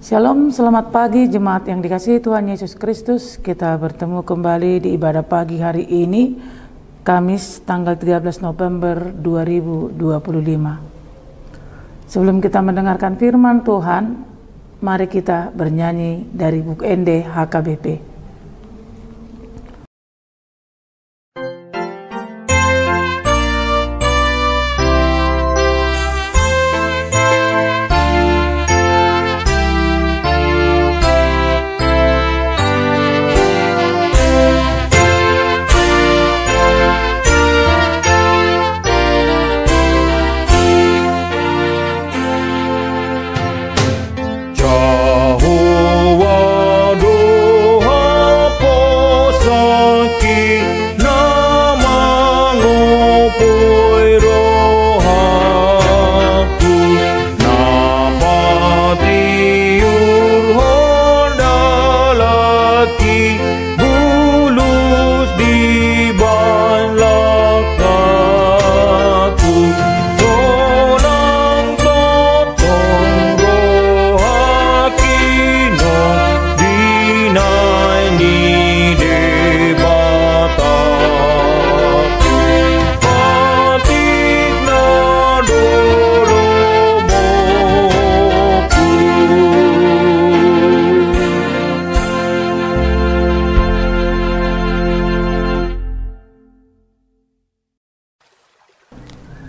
Shalom, selamat pagi jemaat yang dikasihi Tuhan Yesus Kristus. Kita bertemu kembali di ibadah pagi hari ini, Kamis tanggal 13 November 2025. Sebelum kita mendengarkan firman Tuhan, mari kita bernyanyi dari buku ND HKBP.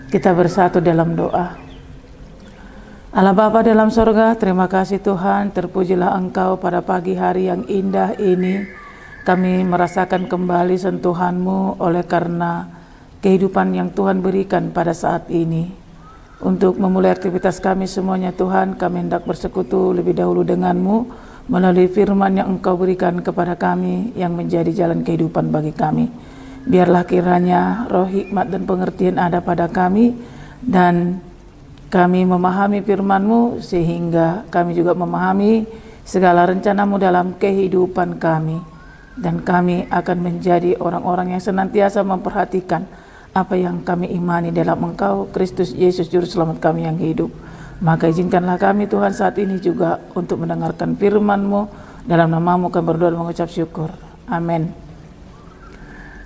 Kita bersatu dalam doa. Allah Bapa dalam sorga, terima kasih Tuhan, terpujilah Engkau pada pagi hari yang indah ini. Kami merasakan kembali sentuhan-Mu oleh karena kehidupan yang Tuhan berikan pada saat ini. Untuk memulai aktivitas kami semuanya Tuhan, kami hendak bersekutu lebih dahulu dengan-Mu melalui firman yang Engkau berikan kepada kami yang menjadi jalan kehidupan bagi kami. Biarlah kiranya roh hikmat dan pengertian ada pada kami, dan kami memahami firman-Mu sehingga kami juga memahami segala rencana-Mu dalam kehidupan kami, dan kami akan menjadi orang-orang yang senantiasa memperhatikan apa yang kami imani dalam Engkau, Kristus Yesus Juru Selamat kami yang hidup. Maka izinkanlah kami Tuhan saat ini juga untuk mendengarkan firman-Mu. Dalam nama-Mu kami berdoa dan mengucap syukur. Amin.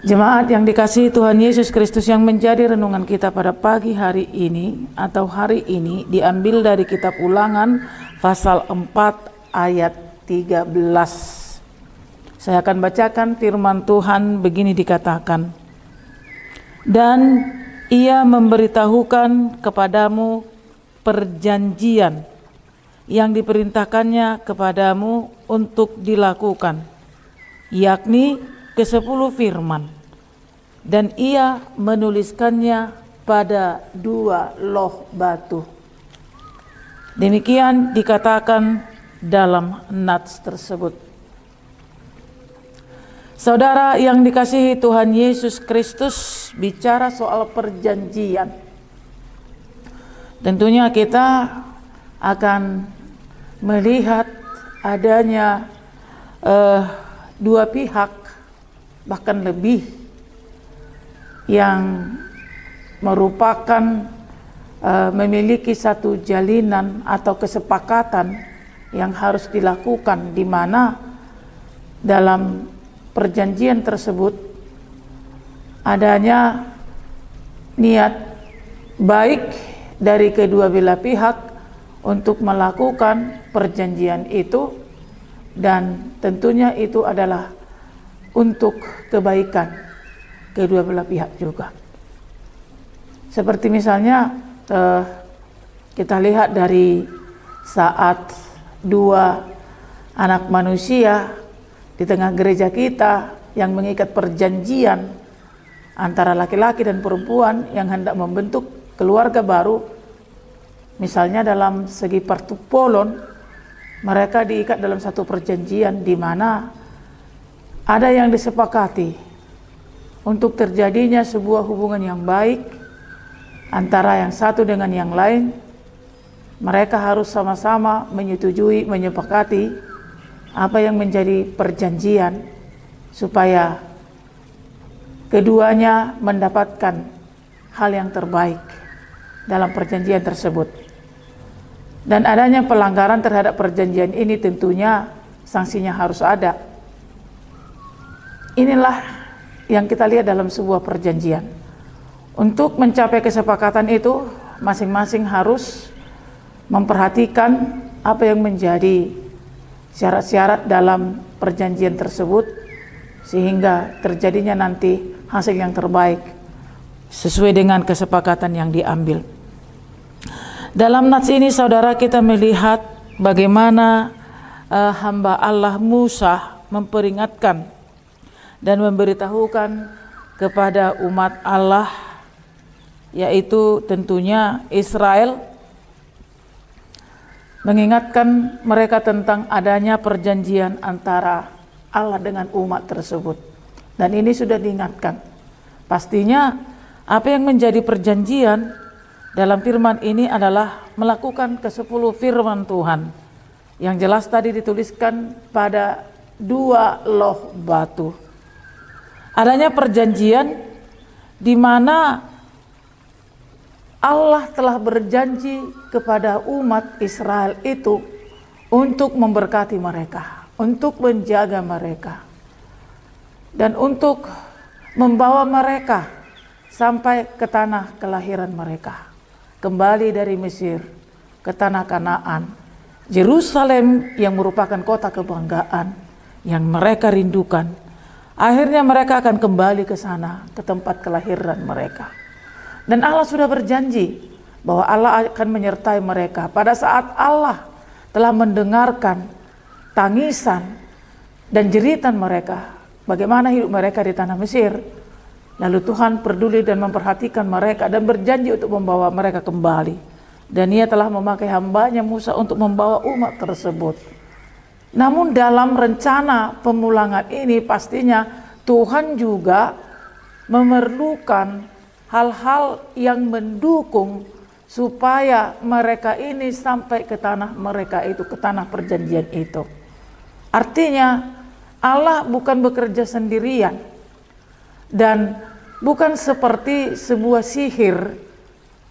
Jemaat yang dikasihi Tuhan Yesus Kristus, yang menjadi renungan kita pada pagi hari ini atau hari ini diambil dari kitab Ulangan pasal 4 ayat 13. Saya akan bacakan firman Tuhan. Begini dikatakan, dan ia memberitahukan kepadamu perjanjian yang diperintahkannya kepadamu untuk dilakukan, yakni ke-10 firman, dan ia menuliskannya pada 2 loh batu. Demikian dikatakan dalam nats tersebut. Saudara yang dikasihi Tuhan Yesus Kristus, bicara soal perjanjian, tentunya kita akan melihat adanya dua pihak, bahkan lebih, yang merupakan memiliki satu jalinan atau kesepakatan yang harus dilakukan, di mana dalam perjanjian tersebut adanya niat baik dari kedua belah pihak untuk melakukan perjanjian itu, dan tentunya itu adalah untuk kebaikan kedua belah pihak juga. Seperti misalnya kita lihat dari saat 2 anak manusia di tengah gereja kita yang mengikat perjanjian antara laki-laki dan perempuan yang hendak membentuk keluarga baru. Misalnya dalam segi partupolon, mereka diikat dalam satu perjanjian di mana ada yang disepakati untuk terjadinya sebuah hubungan yang baik antara yang satu dengan yang lain. Mereka harus sama-sama menyetujui, menyepakati apa yang menjadi perjanjian supaya keduanya mendapatkan hal yang terbaik dalam perjanjian tersebut. Dan adanya pelanggaran terhadap perjanjian ini tentunya sanksinya harus ada. Inilah yang kita lihat dalam sebuah perjanjian. Untuk mencapai kesepakatan itu, masing-masing harus memperhatikan apa yang menjadi syarat-syarat dalam perjanjian tersebut, sehingga terjadinya nanti hasil yang terbaik sesuai dengan kesepakatan yang diambil. Dalam nats ini saudara, kita melihat bagaimana hamba Allah Musa memperingatkan dan memberitahukan kepada umat Allah, yaitu tentunya Israel, mengingatkan mereka tentang adanya perjanjian antara Allah dengan umat tersebut. Dan ini sudah diingatkan. Pastinya apa yang menjadi perjanjian dalam firman ini adalah melakukan ke-10 firman Tuhan, yang jelas tadi dituliskan pada 2 loh batu. Adanya perjanjian di mana Allah telah berjanji kepada umat Israel itu untuk memberkati mereka, untuk menjaga mereka, dan untuk membawa mereka sampai ke tanah kelahiran mereka, kembali dari Mesir ke tanah Kanaan, Yerusalem yang merupakan kota kebanggaan yang mereka rindukan. Akhirnya mereka akan kembali ke sana, ke tempat kelahiran mereka. Dan Allah sudah berjanji bahwa Allah akan menyertai mereka pada saat Allah telah mendengarkan tangisan dan jeritan mereka, bagaimana hidup mereka di tanah Mesir. Lalu Tuhan peduli dan memperhatikan mereka dan berjanji untuk membawa mereka kembali. Dan Ia telah memakai hambanya Musa untuk membawa umat tersebut. Namun dalam rencana pemulangan ini pastinya Tuhan juga memerlukan hal-hal yang mendukung supaya mereka ini sampai ke tanah mereka itu, ke tanah perjanjian itu. Artinya Allah bukan bekerja sendirian dan bukan seperti sebuah sihir.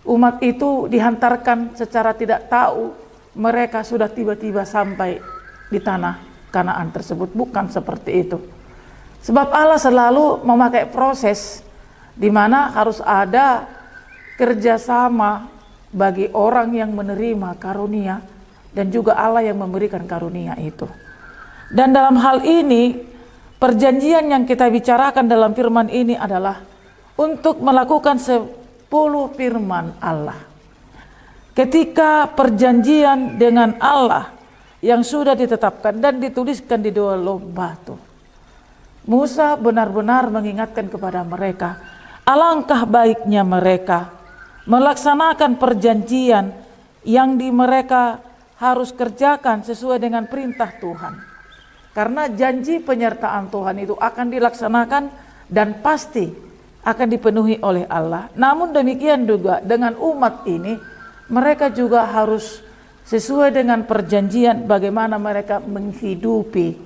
Umat itu dihantarkan secara tidak tahu, mereka sudah tiba-tiba sampai di tanah Kanaan tersebut. Bukan seperti itu. Sebab Allah selalu memakai proses di mana harus ada kerjasama bagi orang yang menerima karunia dan juga Allah yang memberikan karunia itu. Dan dalam hal ini, perjanjian yang kita bicarakan dalam firman ini adalah untuk melakukan 10 firman Allah. Ketika perjanjian dengan Allah yang sudah ditetapkan dan dituliskan di 2 loh batu, Musa benar-benar mengingatkan kepada mereka, alangkah baiknya mereka melaksanakan perjanjian yang mereka harus kerjakan sesuai dengan perintah Tuhan. Karena janji penyertaan Tuhan itu akan dilaksanakan dan pasti akan dipenuhi oleh Allah. Namun demikian juga dengan umat ini, mereka juga harus sesuai dengan perjanjian bagaimana mereka menghidupi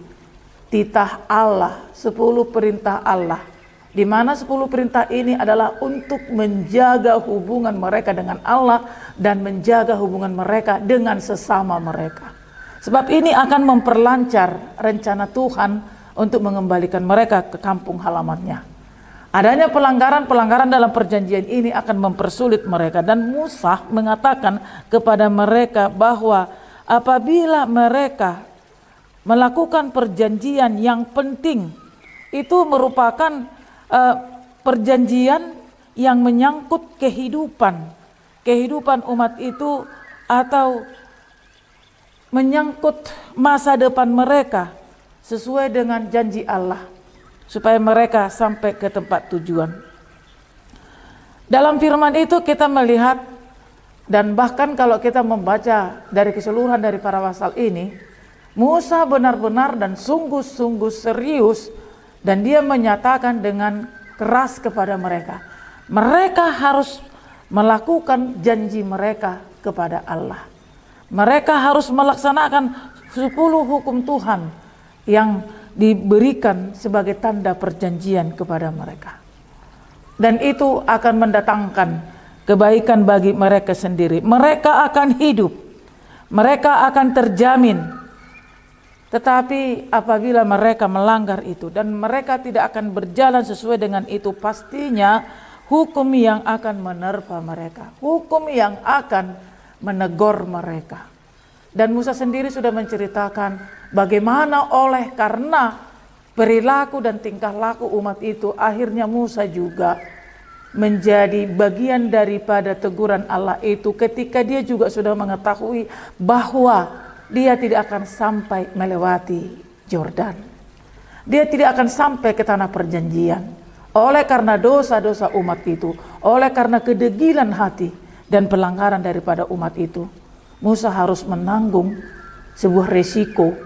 titah Allah, 10 perintah Allah, di mana 10 perintah ini adalah untuk menjaga hubungan mereka dengan Allah dan menjaga hubungan mereka dengan sesama mereka. Sebab ini akan memperlancar rencana Tuhan untuk mengembalikan mereka ke kampung halamannya. Adanya pelanggaran-pelanggaran dalam perjanjian ini akan mempersulit mereka, dan Musa mengatakan kepada mereka bahwa apabila mereka melakukan perjanjian yang penting, itu merupakan perjanjian yang menyangkut kehidupan umat itu, atau menyangkut masa depan mereka sesuai dengan janji Allah, supaya mereka sampai ke tempat tujuan. Dalam firman itu kita melihat, dan bahkan kalau kita membaca dari keseluruhan dari para pasal ini, Musa benar-benar dan sungguh-sungguh serius, dan dia menyatakan dengan keras kepada mereka. Mereka harus melakukan janji mereka kepada Allah. Mereka harus melaksanakan 10 hukum Tuhan yang diberikan sebagai tanda perjanjian kepada mereka. Dan itu akan mendatangkan kebaikan bagi mereka sendiri. Mereka akan hidup, mereka akan terjamin. Tetapi apabila mereka melanggar itu dan mereka tidak akan berjalan sesuai dengan itu, pastinya hukum yang akan menerpa mereka, hukum yang akan menegur mereka. Dan Musa sendiri sudah menceritakan bagaimana oleh karena perilaku dan tingkah laku umat itu, akhirnya Musa juga menjadi bagian daripada teguran Allah itu ketika dia juga sudah mengetahui bahwa dia tidak akan sampai melewati Yordan. Dia tidak akan sampai ke tanah perjanjian. Oleh karena dosa-dosa umat itu, oleh karena kedegilan hati dan pelanggaran daripada umat itu, Musa harus menanggung sebuah resiko.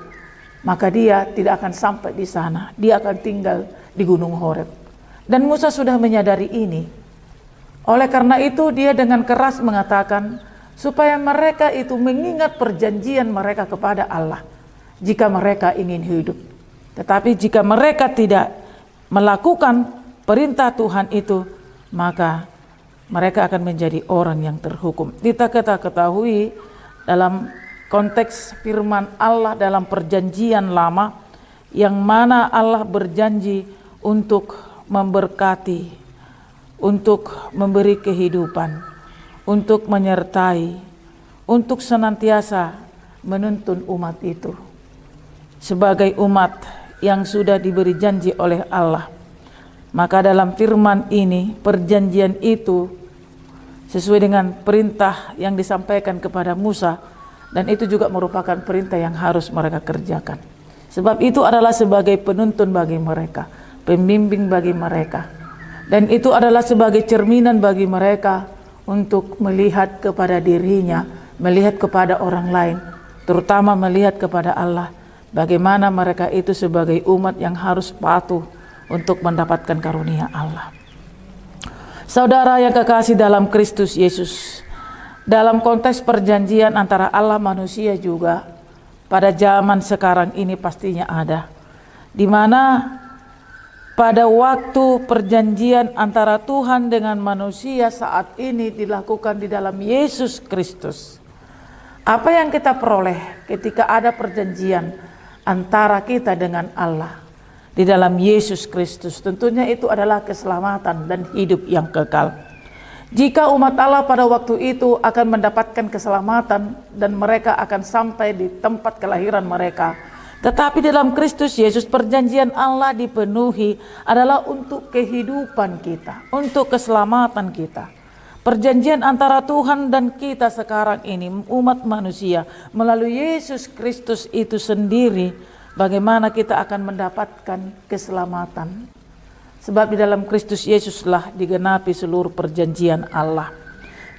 Maka dia tidak akan sampai di sana. Dia akan tinggal di Gunung Horeb. Dan Musa sudah menyadari ini. Oleh karena itu dia dengan keras mengatakan supaya mereka itu mengingat perjanjian mereka kepada Allah jika mereka ingin hidup. Tetapi jika mereka tidak melakukan perintah Tuhan itu, maka mereka akan menjadi orang yang terhukum. Kita ketahui dalam konteks firman Allah dalam perjanjian lama, yang mana Allah berjanji untuk memberkati, untuk memberi kehidupan, untuk menyertai, untuk senantiasa menuntun umat itu sebagai umat yang sudah diberi janji oleh Allah. Maka dalam firman ini, perjanjian itu sesuai dengan perintah yang disampaikan kepada Musa, dan itu juga merupakan perintah yang harus mereka kerjakan. Sebab itu adalah sebagai penuntun bagi mereka, pembimbing bagi mereka, dan itu adalah sebagai cerminan bagi mereka untuk melihat kepada dirinya, melihat kepada orang lain, terutama melihat kepada Allah, bagaimana mereka itu sebagai umat yang harus patuh untuk mendapatkan karunia Allah. Saudara yang kekasih dalam Kristus Yesus, dalam konteks perjanjian antara Allah manusia juga pada zaman sekarang ini pastinya ada, di mana pada waktu perjanjian antara Tuhan dengan manusia saat ini dilakukan di dalam Yesus Kristus. Apa yang kita peroleh ketika ada perjanjian antara kita dengan Allah di dalam Yesus Kristus, tentunya itu adalah keselamatan dan hidup yang kekal. Jika umat Allah pada waktu itu akan mendapatkan keselamatan dan mereka akan sampai di tempat kelahiran mereka, tetapi dalam Kristus Yesus perjanjian Allah dipenuhi adalah untuk kehidupan kita, untuk keselamatan kita. Perjanjian antara Tuhan dan kita sekarang ini, umat manusia, melalui Yesus Kristus itu sendiri, bagaimana kita akan mendapatkan keselamatan. Sebab di dalam Kristus Yesuslah digenapi seluruh perjanjian Allah.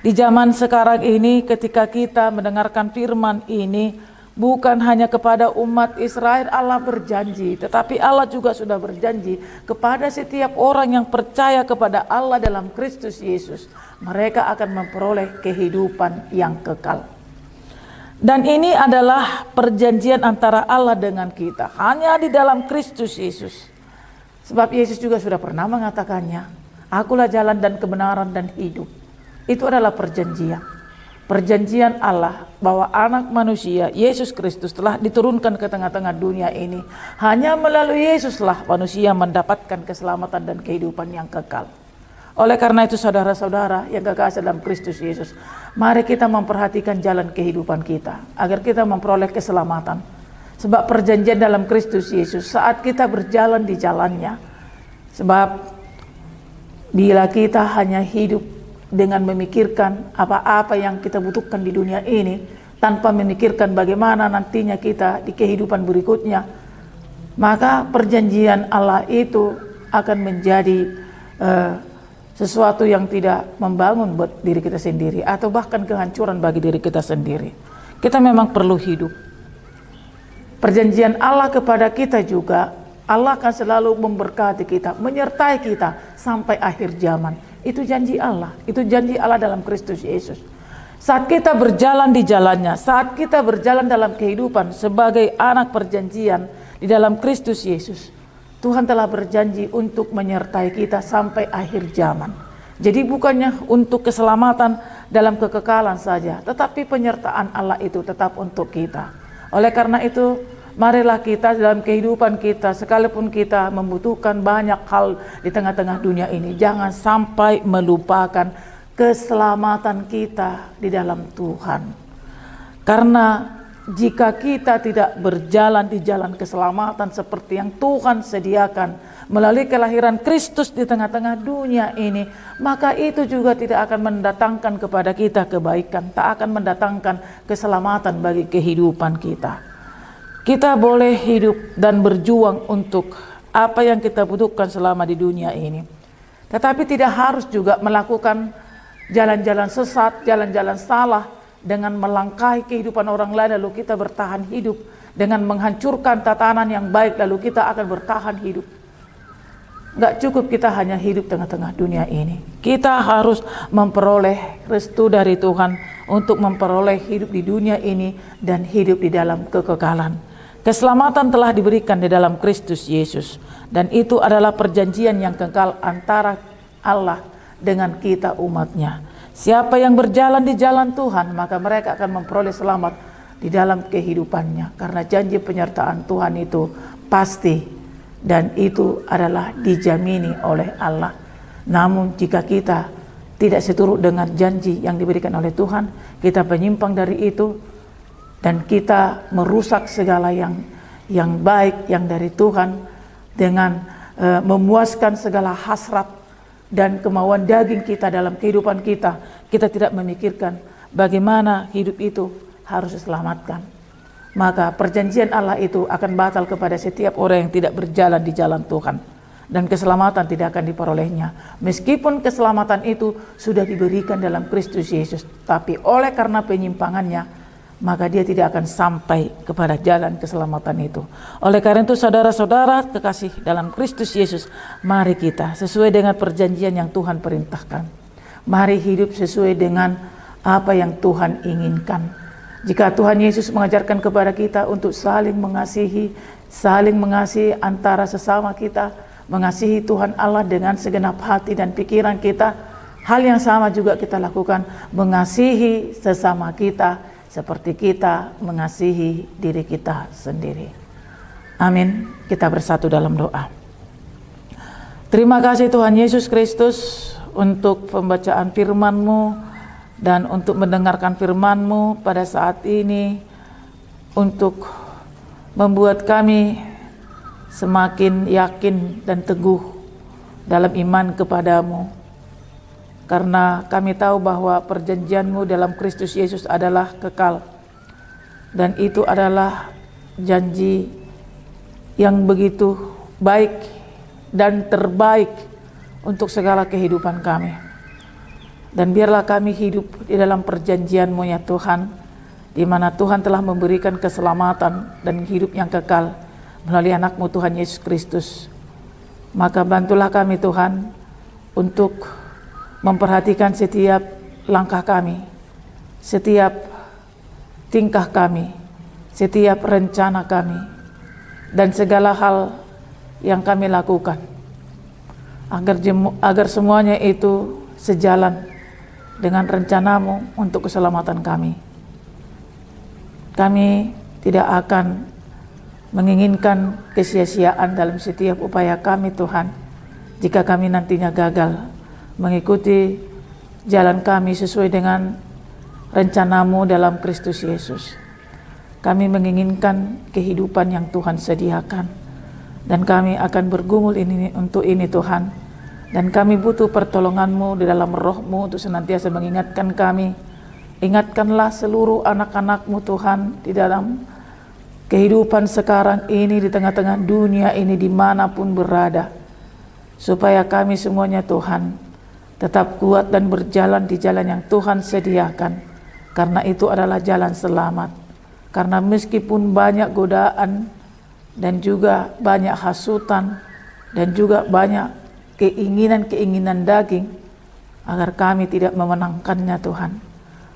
Di zaman sekarang ini ketika kita mendengarkan firman ini, bukan hanya kepada umat Israel Allah berjanji, tetapi Allah juga sudah berjanji kepada setiap orang yang percaya kepada Allah dalam Kristus Yesus. Mereka akan memperoleh kehidupan yang kekal. Dan ini adalah perjanjian antara Allah dengan kita, hanya di dalam Kristus Yesus. Sebab Yesus juga sudah pernah mengatakannya, akulah jalan dan kebenaran dan hidup. Itu adalah perjanjian. Perjanjian Allah bahwa anak manusia, Yesus Kristus, telah diturunkan ke tengah-tengah dunia ini. Hanya melalui Yesuslah manusia mendapatkan keselamatan dan kehidupan yang kekal. Oleh karena itu saudara-saudara yang kekasih dalam Kristus Yesus, mari kita memperhatikan jalan kehidupan kita agar kita memperoleh keselamatan. Sebab perjanjian dalam Kristus Yesus saat kita berjalan di jalannya. Sebab bila kita hanya hidup dengan memikirkan apa-apa yang kita butuhkan di dunia ini, tanpa memikirkan bagaimana nantinya kita di kehidupan berikutnya, maka perjanjian Allah itu akan menjadi sesuatu yang tidak membangun buat diri kita sendiri, atau bahkan kehancuran bagi diri kita sendiri. Kita memang perlu hidup. Perjanjian Allah kepada kita juga, Allah akan selalu memberkati kita, menyertai kita sampai akhir zaman. Itu janji Allah, itu janji Allah dalam Kristus Yesus. Saat kita berjalan di jalannya, saat kita berjalan dalam kehidupan sebagai anak perjanjian di dalam Kristus Yesus, Tuhan telah berjanji untuk menyertai kita sampai akhir zaman. Jadi bukannya untuk keselamatan, dalam kekekalan saja, tetapi penyertaan Allah itu tetap untuk kita. Oleh karena itu, marilah kita dalam kehidupan kita, sekalipun kita membutuhkan banyak hal di tengah-tengah dunia ini, jangan sampai melupakan keselamatan kita di dalam Tuhan. Karena jika kita tidak berjalan di jalan keselamatan seperti yang Tuhan sediakan melalui kelahiran Kristus di tengah-tengah dunia ini, maka itu juga tidak akan mendatangkan kepada kita kebaikan, tak akan mendatangkan keselamatan bagi kehidupan kita. Kita boleh hidup dan berjuang untuk apa yang kita butuhkan selama di dunia ini, tetapi tidak harus juga melakukan jalan-jalan sesat, jalan-jalan salah dengan melangkahi kehidupan orang lain lalu kita bertahan hidup, dengan menghancurkan tatanan yang baik lalu kita akan bertahan hidup. Gak cukup kita hanya hidup tengah-tengah dunia ini. Kita harus memperoleh restu dari Tuhan untuk memperoleh hidup di dunia ini dan hidup di dalam kekekalan. Keselamatan telah diberikan di dalam Kristus Yesus, dan itu adalah perjanjian yang kekal antara Allah dengan kita umatnya. Siapa yang berjalan di jalan Tuhan, maka mereka akan memperoleh selamat di dalam kehidupannya, karena janji penyertaan Tuhan itu pasti dan itu adalah dijamini oleh Allah. Namun jika kita tidak seturut dengan janji yang diberikan oleh Tuhan, kita menyimpang dari itu dan kita merusak segala yang baik yang dari Tuhan dengan memuaskan segala hasrat dan kemauan daging kita dalam kehidupan kita. Kita tidak memikirkan bagaimana hidup itu harus diselamatkan. Maka perjanjian Allah itu akan batal kepada setiap orang yang tidak berjalan di jalan Tuhan, dan keselamatan tidak akan diperolehnya. Meskipun keselamatan itu sudah diberikan dalam Kristus Yesus, tapi oleh karena penyimpangannya, maka dia tidak akan sampai kepada jalan keselamatan itu. Oleh karena itu, saudara-saudara kekasih dalam Kristus Yesus, mari kita sesuai dengan perjanjian yang Tuhan perintahkan. Mari hidup sesuai dengan apa yang Tuhan inginkan. Jika Tuhan Yesus mengajarkan kepada kita untuk saling mengasihi antara sesama kita, mengasihi Tuhan Allah dengan segenap hati dan pikiran kita, hal yang sama juga kita lakukan, mengasihi sesama kita seperti kita mengasihi diri kita sendiri. Amin. Kita bersatu dalam doa. Terima kasih Tuhan Yesus Kristus untuk pembacaan firman-Mu dan untuk mendengarkan firman-Mu pada saat ini, untuk membuat kami semakin yakin dan teguh dalam iman kepadamu. Karena kami tahu bahwa perjanjian-Mu dalam Kristus Yesus adalah kekal, dan itu adalah janji yang begitu baik dan terbaik untuk segala kehidupan kami. Dan biarlah kami hidup di dalam perjanjian-Mu ya Tuhan, di mana Tuhan telah memberikan keselamatan dan hidup yang kekal melalui anak-Mu Tuhan Yesus Kristus. Maka bantulah kami Tuhan untuk memperhatikan setiap langkah kami, setiap tingkah kami, setiap rencana kami, dan segala hal yang kami lakukan, agar semuanya itu sejalan dengan rencana-Mu untuk keselamatan kami. Kami tidak akan menginginkan kesia-siaan dalam setiap upaya kami Tuhan, jika kami nantinya gagal mengikuti jalan kami sesuai dengan rencana-Mu dalam Kristus Yesus. Kami menginginkan kehidupan yang Tuhan sediakan, dan kami akan bergumul untuk ini Tuhan. Dan kami butuh pertolongan-Mu di dalam roh-Mu untuk senantiasa mengingatkan kami. Ingatkanlah seluruh anak-anak-Mu Tuhan di dalam kehidupan sekarang ini, di tengah-tengah dunia ini, dimanapun berada, supaya kami semuanya Tuhan tetap kuat dan berjalan di jalan yang Tuhan sediakan, karena itu adalah jalan selamat. Karena meskipun banyak godaan dan juga banyak hasutan dan juga banyak keinginan-keinginan daging, agar kami tidak memenangkannya Tuhan,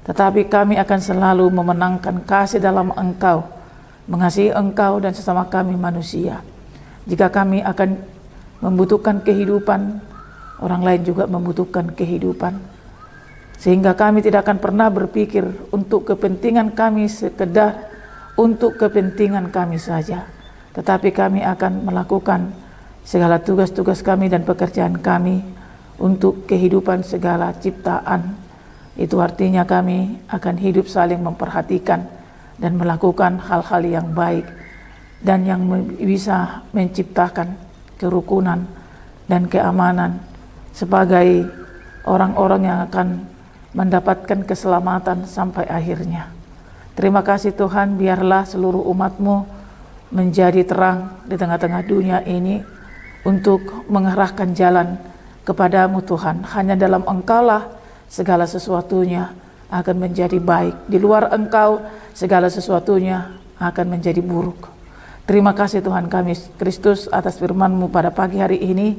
tetapi kami akan selalu memenangkan kasih dalam Engkau, mengasihi Engkau dan sesama kami manusia. Jika kami akan membutuhkan kehidupan, orang lain juga membutuhkan kehidupan. sehingga kami tidak akan pernah berpikir untuk kepentingan kami sekedar untuk kepentingan kami saja, tetapi kami akan melakukan segala tugas-tugas kami dan pekerjaan kami untuk kehidupan segala ciptaan. Itu artinya kami akan hidup saling memperhatikan dan melakukan hal-hal yang baik dan yang bisa menciptakan kerukunan dan keamanan sebagai orang-orang yang akan mendapatkan keselamatan sampai akhirnya. Terima kasih Tuhan, biarlah seluruh umat-Mu menjadi terang di tengah-tengah dunia ini untuk mengarahkan jalan kepadamu Tuhan. Hanya dalam Engkaulah segala sesuatunya akan menjadi baik. Di luar Engkau segala sesuatunya akan menjadi buruk. Terima kasih Tuhan kami Kristus atas firman-Mu pada pagi hari ini.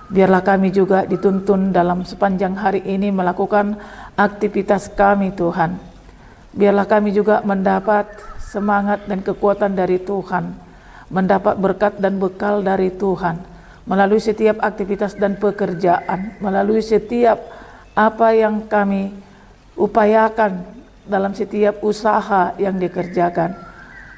Biarlah kami juga dituntun dalam sepanjang hari ini melakukan aktivitas kami Tuhan. Biarlah kami juga mendapat semangat dan kekuatan dari Tuhan, mendapat berkat dan bekal dari Tuhan melalui setiap aktivitas dan pekerjaan, melalui setiap apa yang kami upayakan dalam setiap usaha yang dikerjakan.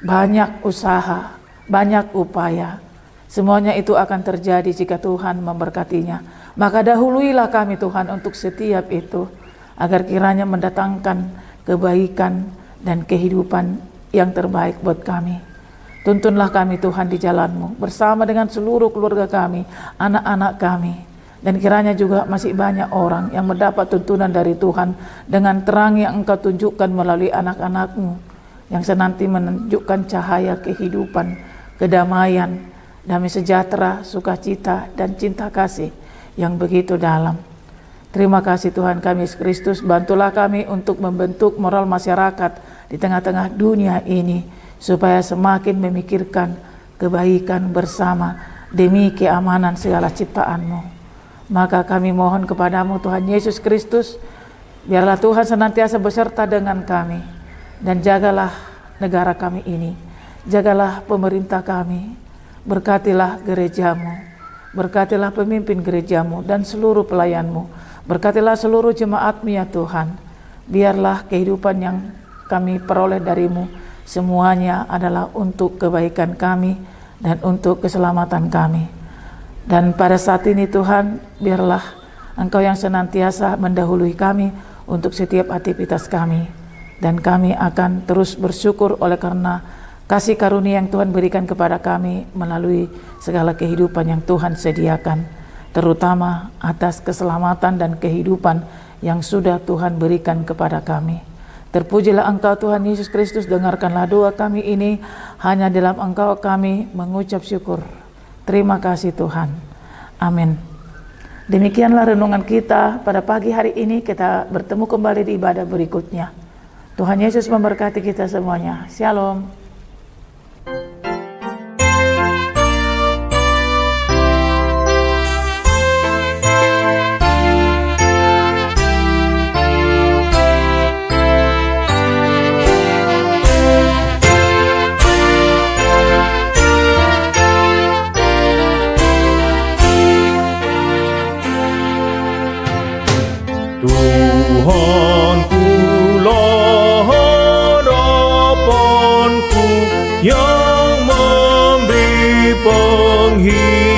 Banyak usaha, banyak upaya, semuanya itu akan terjadi jika Tuhan memberkatinya. Maka dahuluilah kami Tuhan untuk setiap itu, agar kiranya mendatangkan kebaikan dan kehidupan yang terbaik buat kami. Tuntunlah kami Tuhan di jalan-Mu bersama dengan seluruh keluarga kami, anak-anak kami. Dan kiranya juga masih banyak orang yang mendapat tuntunan dari Tuhan dengan terang yang Engkau tunjukkan melalui anak-anak-Mu, yang senanti menunjukkan cahaya kehidupan, kedamaian, damai sejahtera, sukacita, dan cinta kasih yang begitu dalam. Terima kasih Tuhan kami Yesus Kristus, bantulah kami untuk membentuk moral masyarakat di tengah-tengah dunia ini, supaya semakin memikirkan kebaikan bersama demi keamanan segala ciptaan-Mu. Maka kami mohon kepadamu Tuhan Yesus Kristus, biarlah Tuhan senantiasa beserta dengan kami, dan jagalah negara kami ini, jagalah pemerintah kami, berkatilah gereja-Mu, berkatilah pemimpin gereja-Mu dan seluruh pelayan-Mu, berkatilah seluruh jemaat-Mu ya Tuhan. Biarlah kehidupan yang kami peroleh dari-Mu semuanya adalah untuk kebaikan kami dan untuk keselamatan kami. Dan pada saat ini Tuhan, biarlah Engkau yang senantiasa mendahului kami untuk setiap aktivitas kami, dan kami akan terus bersyukur oleh karena kasih karunia yang Tuhan berikan kepada kami melalui segala kehidupan yang Tuhan sediakan, terutama atas keselamatan dan kehidupan yang sudah Tuhan berikan kepada kami. Terpujilah Engkau Tuhan Yesus Kristus, dengarkanlah doa kami ini, hanya dalam Engkau kami mengucap syukur. Terima kasih Tuhan. Amin. Demikianlah renungan kita pada pagi hari ini. Kita bertemu kembali di ibadah berikutnya. Tuhan Yesus memberkati kita semuanya. Shalom. Tuhankulah harapanku yang memberi penghidupan.